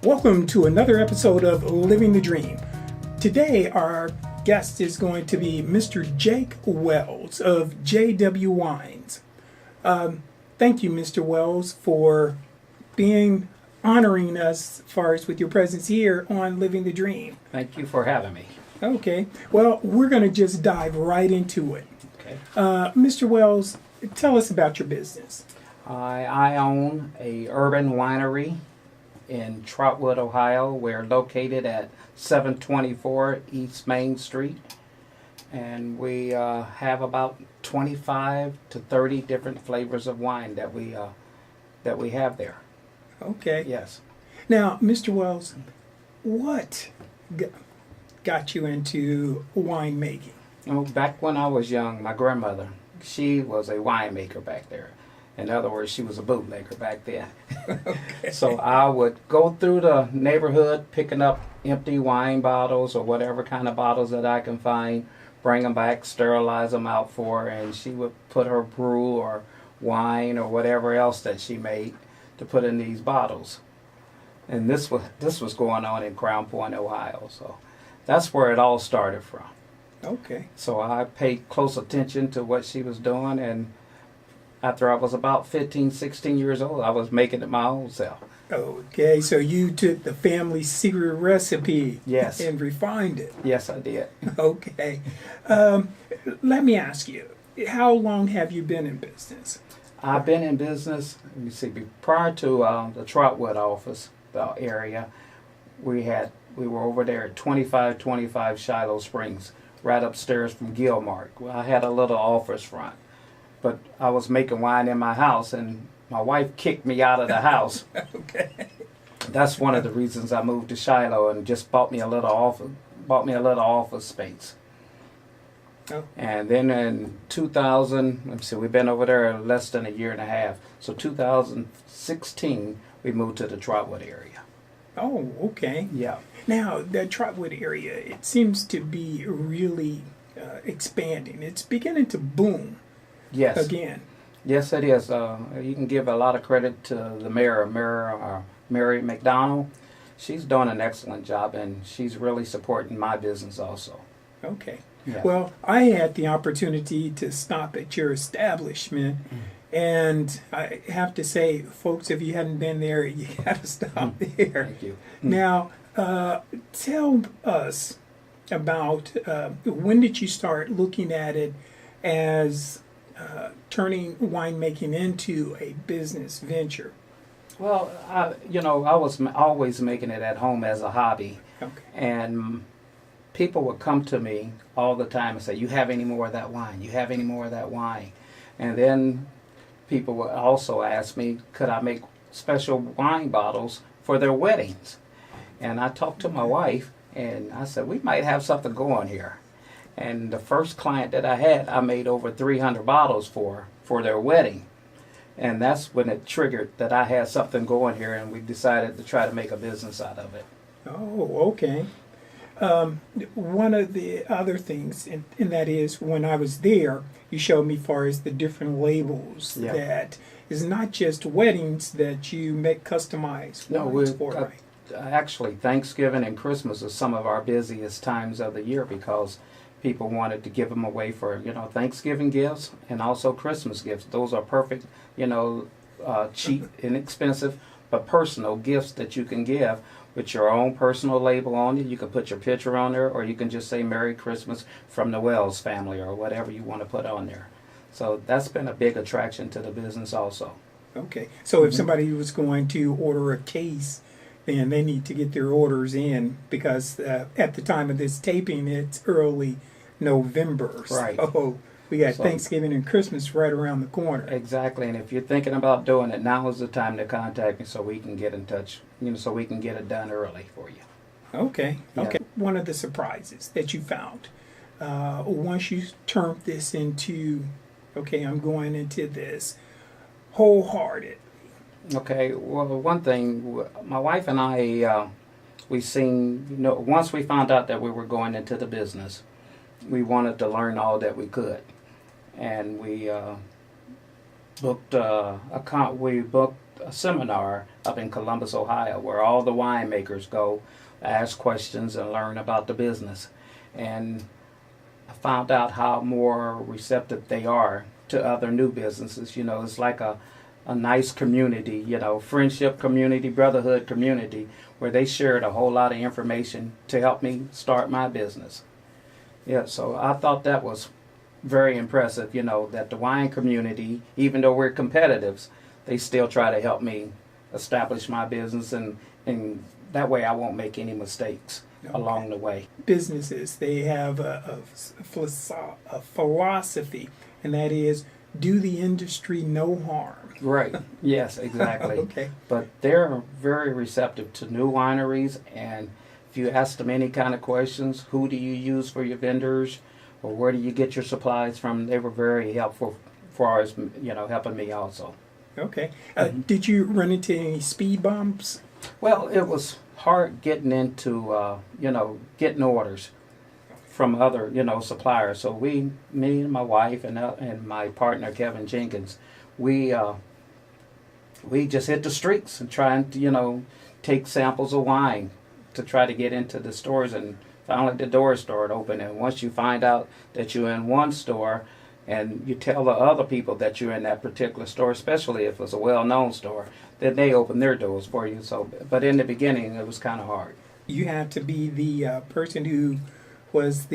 Welcome to another episode of Living the Dream. Today our guest is going to be Mr. Jake Wells of JW Wines. Thank you, Mr. Wells, for honoring us as far as with your presence here on Living the Dream. Thank you for having me. Okay, well, we're going to just dive right into it. Okay. Mr. Wells, tell us about your business. I own a urban winery in Trotwood, Ohio. We're located at 724 East Main Street, and we have about 25 to 30 different flavors of wine that we have there. Okay. Yes. Now, Mr. Wells, what got you into winemaking? Well, back when I was young, my grandmother, she was a winemaker back there. In other words, she was a bootlegger back then. Okay. So I would go through the neighborhood picking up empty wine bottles or whatever kind of bottles that I can find, bring them back, sterilize them out for her, and she would put her brew or wine or whatever else that she made to put in these bottles. And this was going on in Crown Point, Ohio. So that's where it all started from. Okay. So I paid close attention to what she was doing, and after I was about 15, 16 years old, I was making it my own self. Okay, so you took the family secret recipe, Yes. and refined it. Yes, I did. Okay. Let me ask you, how long have you been in business? I've been in business, let me see, prior to the Trotwood office, the area, we were over there at 2525 Shiloh Springs, right upstairs from Gilmark. Well, I had a little office front, but I was making wine in my house, and my wife kicked me out of the house. Okay. That's one of the reasons I moved to Shiloh and just bought me a little office space. Oh. And then in 2000, let's see, we've been over there less than a year and a half. So 2016, we moved to the Trotwood area. Oh, okay. Yeah. Now, the Trotwood area, it seems to be really expanding. It's beginning to boom Yes. again. Yes, it is. You can give a lot of credit to the mayor, Mary McDonald. She's doing an excellent job, and she's really supporting my business also. Okay. Yeah. Well, I had the opportunity to stop at your establishment, and I have to say, folks, if you hadn't been there, you got to stop there. Thank you. Now, tell us about when did you start looking at it as turning winemaking into a business venture? Well, I was always making it at home as a hobby. Okay. And people would come to me all the time and say, "You have any more of that wine? You have any more of that wine?" And then people would also ask me, could I make special wine bottles for their weddings? And I talked to my wife, and I said, we might have something going here. And the first client that I had, I made over 300 bottles for their wedding. And that's when it triggered that I had something going here, and we decided to try to make a business out of it. Oh, okay. One of the other things, and that is when I was there, you showed me far as the different labels Yeah. that is not just weddings that you make customized wines for, right? Actually, Thanksgiving and Christmas are some of our busiest times of the year because people wanted to give them away for, Thanksgiving gifts and also Christmas gifts. Those are perfect, cheap, inexpensive, but personal gifts that you can give with your own personal label on it. You can put your picture on there, or you can just say Merry Christmas from the Wells family, or whatever you want to put on there. So that's been a big attraction to the business also. Okay. So if somebody was going to order a case, then they need to get their orders in because at the time of this taping, it's early November. Right. So we got Thanksgiving and Christmas right around the corner. Exactly, and if you're thinking about doing it, now is the time to contact me so we can get in touch, so we can get it done early for you. Okay. Yeah. Okay. One of the surprises that you found once you turned this into, okay, I'm going into this wholehearted. Okay, well, one thing, my wife and I, we seen, once we found out that we were going into the business, we wanted to learn all that we could. And we booked a seminar up in Columbus, Ohio, where all the winemakers go, ask questions and learn about the business. And I found out how more receptive they are to other new businesses. You know, it's like a nice community, you know, friendship community, brotherhood community, where they shared a whole lot of information to help me start my business. Yeah, so I thought that was very impressive, you know, that the wine community, even though we're competitors, they still try to help me establish my business, and that way I won't make any mistakes along the way. Businesses, they have a philosophy, and that is do the industry no harm. Right. Yes, exactly. Okay. But they're very receptive to new wineries, and if you ask them any kind of questions, who do you use for your vendors, or where do you get your supplies from, they were very helpful as far as, you know, helping me also. Okay. Did you run into any speed bumps? Well, it was hard getting into, you know, getting orders from other, you know, suppliers. So me and my wife and my partner Kevin Jenkins, we just hit the streets and trying to, you know, take samples of wine to try to get into the stores, and finally the doors started open. And once you find out that you're in one store, and you tell the other people that you're in that particular store, especially if it's a well-known store, then they open their doors for you. So, but in the beginning, it was kind of hard. You have to be the person who was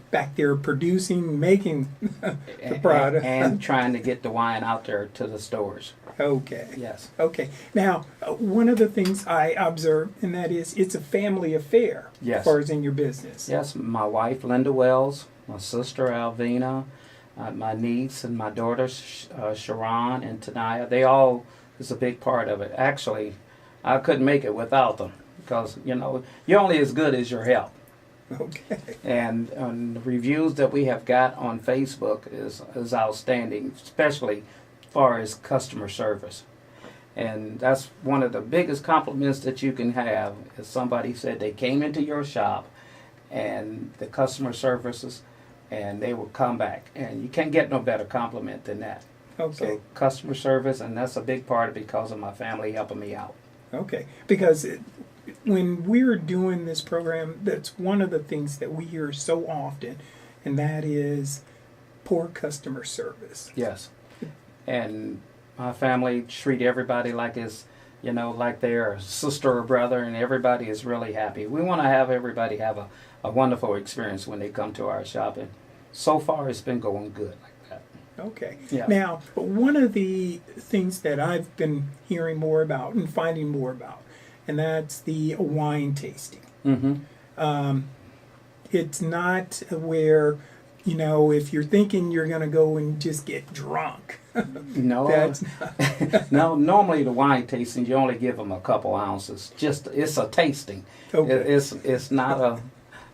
back there producing, making the product. And trying to get the wine out there to the stores. Okay. Yes. Okay. Now, one of the things I observe, and that is it's a family affair. Yes. As far as in your business. Yes, my wife, Linda Wells, my sister, Alvina, my niece and my daughters, Sharon and Tanaya, they all is a big part of it. Actually, I couldn't make it without them because, you know, you're only as good as your help. Okay. And the reviews that we have got on Facebook is outstanding, especially as far as customer service. And that's one of the biggest compliments that you can have is somebody said they came into your shop and the customer services and they will come back. And you can't get no better compliment than that. Okay. So customer service, and that's a big part of because of my family helping me out. Okay. Because when we're doing this program, that's one of the things that we hear so often, and that is poor customer service. Yes. And my family treat everybody like it's, you know, like they're a sister or brother, and everybody is really happy. We want to have everybody have a wonderful experience when they come to our shop, and so far it's been going good like that. Okay. Yeah. Now, one of the things that I've been hearing more about and finding more about, and that's the wine tasting. Mm-hmm. It's not where, you know, if you're thinking you're going to go and just get drunk. No, That's no. Normally the wine tasting, you only give them a couple ounces. Just it's a tasting. Okay. It's not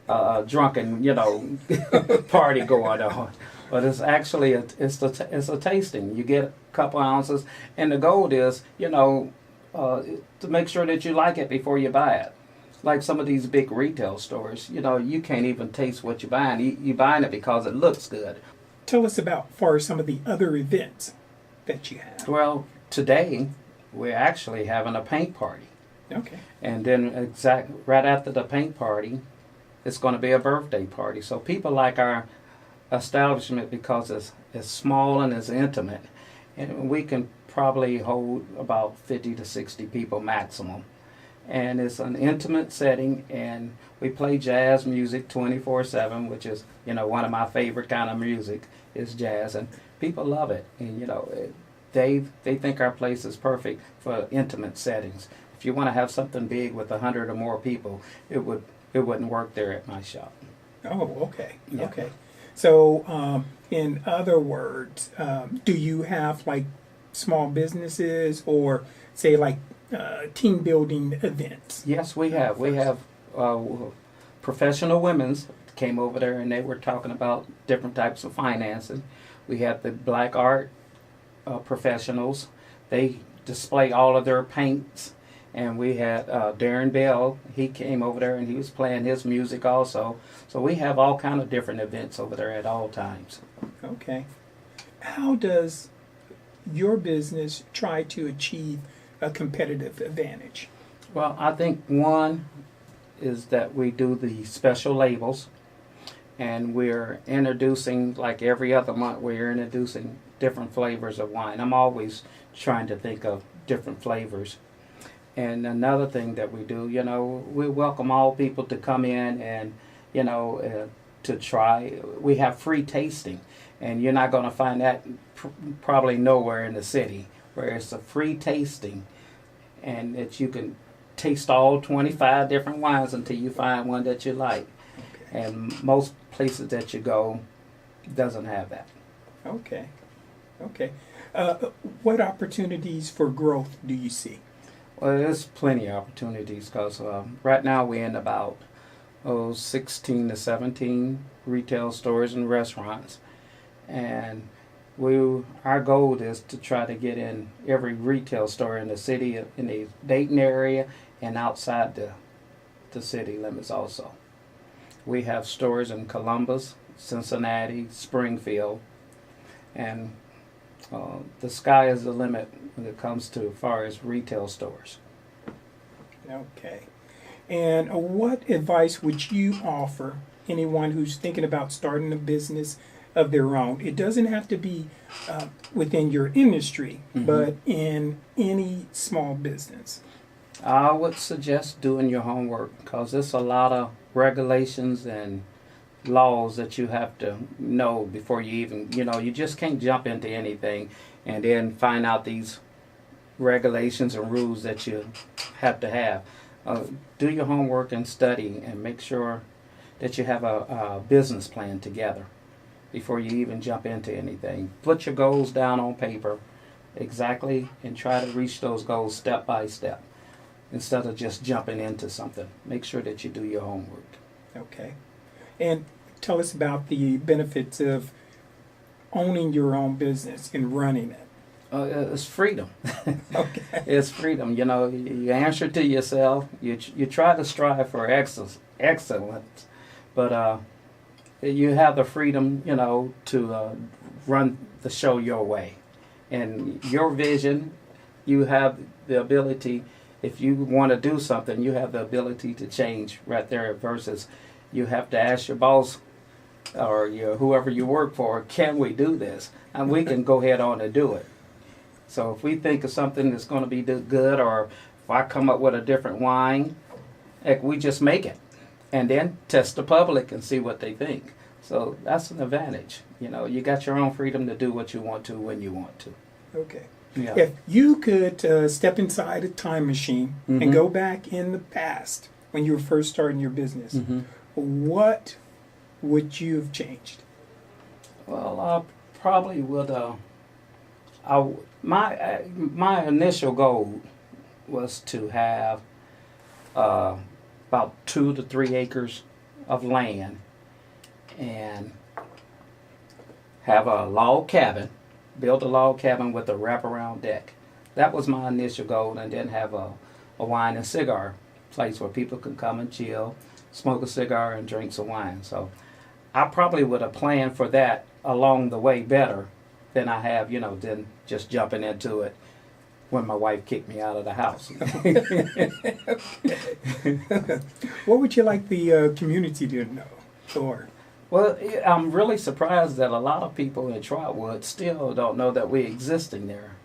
a drunken, you know, party going on. But it's actually it's a tasting. You get a couple ounces, and the goal is, you know, to make sure that you like it before you buy it. Like some of these big retail stores, you know, you can't even taste what you're buying. You're buying it because it looks good. Tell us about for some of the other events that you have. Well, today we're actually having a paint party. Okay. And then right after the paint party, it's going to be a birthday party. So people like our establishment because it's small and it's intimate. And we can probably hold about 50 to 60 people maximum. And it's an intimate setting, and we play jazz music 24/7, which is, you know, one of my favorite kind of music is jazz, and people love it. And, you know, they think our place is perfect for intimate settings. If you want to have something big with 100 or more people, it wouldn't work there at my shop. Oh, okay. Yeah. Okay. So, in other words, do you have like small businesses or say like team building events? Yes, we have. We have professional women's came over there and they were talking about different types of financing. We have the black art professionals. They display all of their paints. And we had Darren Bell. He came over there and he was playing his music also. So we have all kind of different events over there at all times. Okay. How does your business try to achieve a competitive advantage? Well, I think one is that we do the special labels, and we're introducing, like every other month, we're introducing different flavors of wine. I'm always trying to think of different flavors. And another thing that we do, we welcome all people to come in and, to try. We have free tasting, and you're not going to find that probably nowhere in the city, where it's a free tasting, and that you can taste all 25 different wines until you find one that you like. Okay. And most places that you go doesn't have that. Okay. Okay. What opportunities for growth do you see? Well, there's plenty of opportunities because right now we're in about 16 to 17 retail stores and restaurants, and our goal is to try to get in every retail store in the city, in the Dayton area, and outside the city limits also. We have stores in Columbus, Cincinnati, Springfield, and the sky is the limit when it comes to as far as retail stores. Okay. And what advice would you offer anyone who's thinking about starting a business of their own? It doesn't have to be within your industry, but in any small business. I would suggest doing your homework because there's a lot of regulations and laws that you have to know before you even, you just can't jump into anything and then find out these regulations and rules that you have to have. Do your homework and study and make sure that you have a business plan together before you even jump into anything. Put your goals down on paper exactly and try to reach those goals step by step instead of just jumping into something. Make sure that you do your homework. Okay. And tell us about the benefits of owning your own business and running it. It's freedom. Okay. It's freedom. You answer to yourself. You try to strive for excellence, but you have the freedom, to run the show your way, and your vision. You have the ability. If you want to do something, you have the ability to change right there. Versus, you have to ask your boss or whoever you work for, can we do this? And we can go ahead on and do it. So if we think of something that's going to be good, or if I come up with a different wine, we just make it and then test the public and see what they think. So that's an advantage. You got your own freedom to do what you want to when you want to. Okay. Yeah. If you could step inside a time machine and go back in the past when you were first starting your business, what would you have changed? Well, I probably would. My initial goal was to have about 2 to 3 acres of land and have a log cabin, build a log cabin with a wraparound deck. That was my initial goal, and then have a wine and cigar place where people can come and chill, smoke a cigar, and drink some wine. So I probably would have planned for that along the way better than I have, than just jumping into it when my wife kicked me out of the house. What would you like the community to know? Or Well, I'm really surprised that a lot of people in Trotwood still don't know that we're existing there.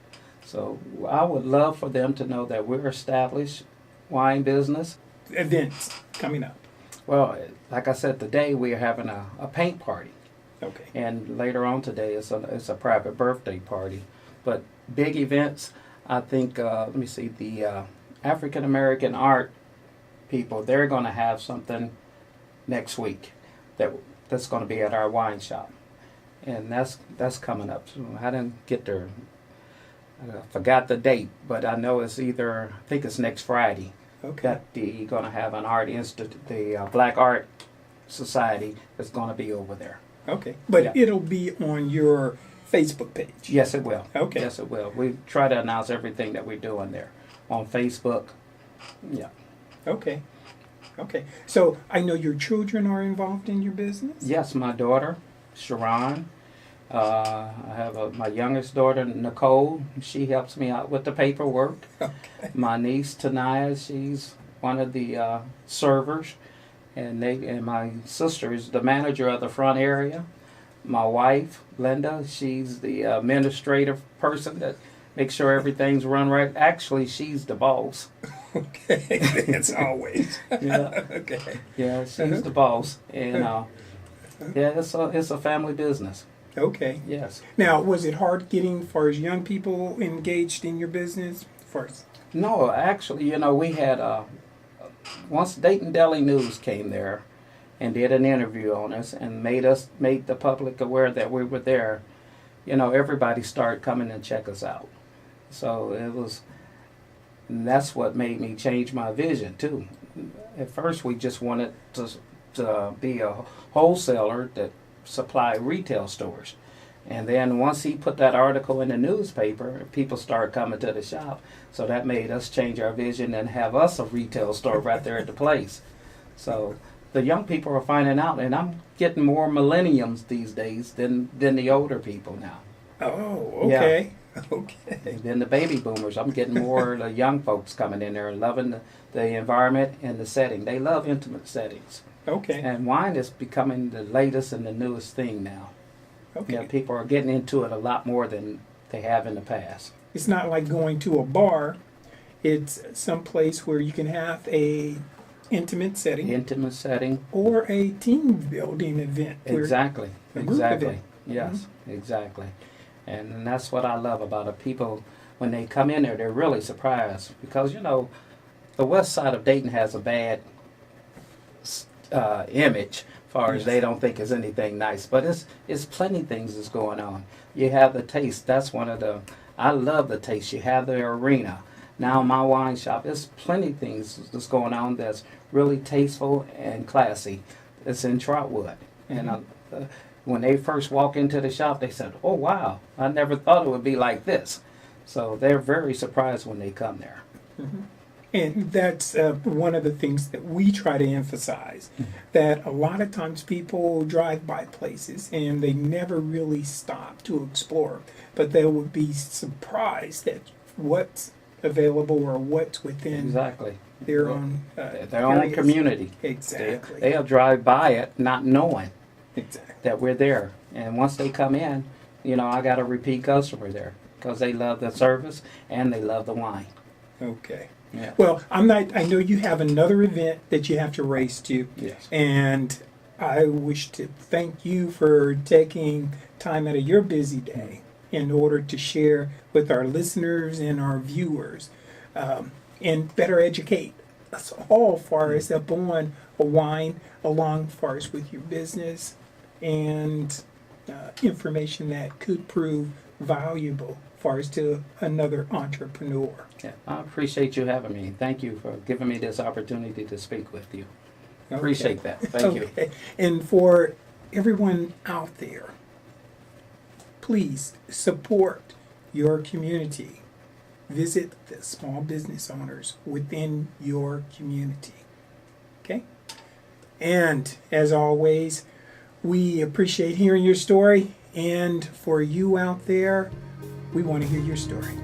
So I would love for them to know that we're established wine business. events coming up? Well, like I said, today we are having a paint party. Okay. And later on today it's a private birthday party. But big events, I think, let me see, the African American art people, they're going to have something next week that's going to be at our wine shop. And that's coming up soon. I didn't get there. I forgot the date, but I know it's I think it's next Friday. Okay. That they're going to have an art institute, the Black Art Society that's going to be over there. Okay. But Yeah. it'll be on your Facebook page. Yes, it will. Okay. Yes, it will. We try to announce everything that we're doing there on Facebook. Yeah. Okay. Okay. So I know your children are involved in your business? Yes, my daughter, Sharon, I have my youngest daughter, Nicole. She helps me out with the paperwork. Okay. My niece, Tanaya, she's one of the servers. And my sister is the manager of the front area. My wife, Linda, she's the administrative person that makes sure everything's run right. Actually, she's the boss. Okay, that's always. Yeah. Okay. Yeah, she's the boss. And yeah, it's a family business. Okay. Yes. Now, was it hard getting, as far as young people engaged in your business first? No, actually, we had once Dayton Daily News came there and did an interview on us and made the public aware that we were there. Everybody started coming and check us out. So and that's what made me change my vision too. At first, we just wanted to be a wholesaler that supply retail stores. And then once he put that article in the newspaper, people started coming to the shop. So that made us change our vision and have us a retail store right there at the place. So the young people are finding out, and I'm getting more millenniums these days than the older people now. Oh, okay. Yeah. Okay. Then the baby boomers, I'm getting more of the young folks coming in there and loving the environment and the setting. They love intimate settings. Okay. And wine is becoming the latest and the newest thing now. Okay. Yeah, people are getting into it a lot more than they have in the past. It's not like going to a bar. It's some place where you can have a intimate setting Intimate setting. or a team building event. where- Exactly. a group Exactly. event. Yes, exactly. And that's what I love about it. People, when they come in there, they're really surprised because, the west side of Dayton has a bad image as far as they don't think it's anything nice. But it's plenty things that's going on. You have the taste. That's one of I love the taste. You have the arena. Now my wine shop, there's plenty things that's going on that's really tasteful and classy. It's in Trotwood. And when they first walk into the shop, they said, "Oh, wow, I never thought it would be like this." So they're very surprised when they come there. And that's one of the things that we try to emphasize, that a lot of times people drive by places and they never really stop to explore, but they would be surprised at what's available or what's within Exactly. their own Their own areas. community. Exactly. They'll drive by it not knowing Exactly. that we're there. And once they come in, I got a repeat customer there because they love the service and they love the wine. Okay. Yeah. Well, I know you have another event that you have to race to. Yes. And I wish to thank you for taking time out of your busy day in order to share with our listeners and our viewers and better educate us all far as up on a wine, along far as with your business and information that could prove valuable far as to another entrepreneur. Yeah. I appreciate you having me. Thank you for giving me this opportunity to speak with you. Okay. Appreciate that. Thank you. Okay. And for everyone out there, please support your community. Visit the small business owners within your community. Okay? And as always, we appreciate hearing your story. And for you out there, we want to hear your story.